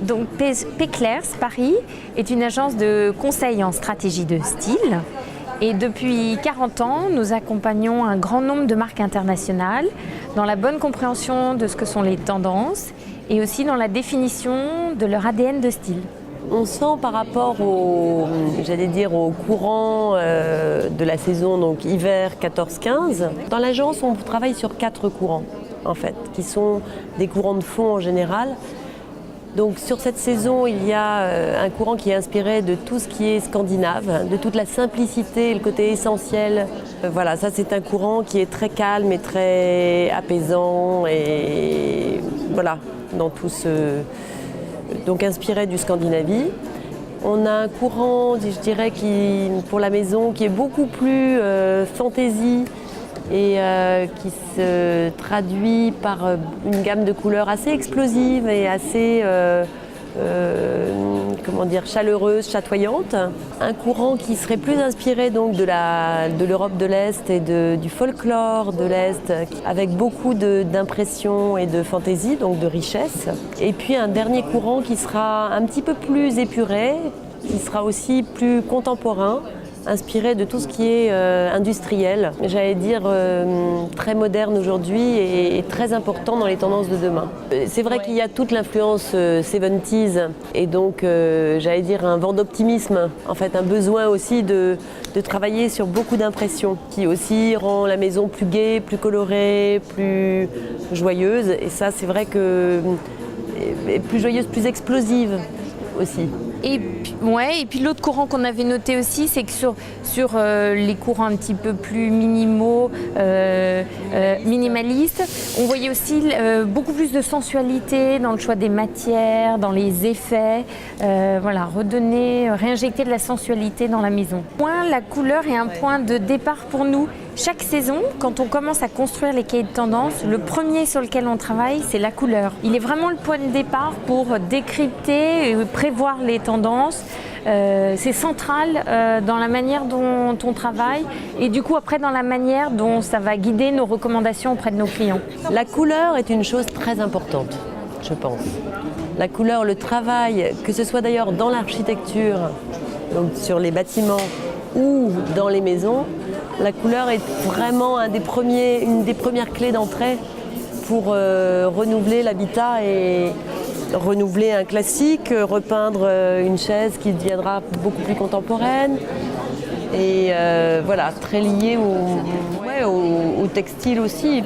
Donc Péclairs Paris est une agence de conseil en stratégie de style. Et depuis 40 ans, nous accompagnons un grand nombre de marques internationales dans la bonne compréhension de ce que sont les tendances et aussi dans la définition de leur ADN de style. On sent par rapport au courant de la saison, donc hiver 14-15. Dans l'agence, on travaille sur 4 courants, en fait, qui sont des courants de fond en général. Donc sur cette saison, il y a un courant qui est inspiré de tout ce qui est scandinave, de toute la simplicité et le côté essentiel. Voilà, ça c'est un courant qui est très calme et très apaisant et voilà, dans tout ce... Donc inspiré du Scandinavie. On a un courant, je dirais, pour la maison qui est beaucoup plus fantaisie et qui se traduit par une gamme de couleurs assez explosive et assez chaleureuse, chatoyante. Un courant qui serait plus inspiré donc de l'Europe de l'Est et du folklore de l'Est, avec beaucoup d'impression et de fantaisie, donc de richesse. Et puis un dernier courant qui sera un petit peu plus épuré, qui sera aussi plus contemporain, inspiré de tout ce qui est industriel, j'allais dire très moderne aujourd'hui et très important dans les tendances de demain. C'est vrai qu'il y a toute l'influence 70s et donc j'allais dire un vent d'optimisme, en fait un besoin aussi de travailler sur beaucoup d'impressions qui aussi rend la maison plus gaie, plus colorée, plus joyeuse et ça c'est vrai que plus joyeuse, plus explosive aussi. Et puis l'autre courant qu'on avait noté aussi, c'est que sur les courants un petit peu plus minimalistes, on voyait aussi beaucoup plus de sensualité dans le choix des matières, dans les effets, réinjecter de la sensualité dans la maison. La couleur est un point de départ pour nous. Chaque saison, quand on commence à construire les cahiers de tendance, le premier sur lequel on travaille, c'est la couleur. Il est vraiment le point de départ pour décrypter et prévoir les tendances. C'est central dans la manière dont on travaille et du coup après dans la manière dont ça va guider nos recommandations auprès de nos clients. La couleur est une chose très importante, je pense. La couleur, le travail, que ce soit d'ailleurs dans l'architecture, donc sur les bâtiments ou dans les maisons, la couleur est vraiment une des premières clés d'entrée pour renouveler l'habitat et renouveler un classique, repeindre une chaise qui deviendra beaucoup plus contemporaine et très liée au textile aussi.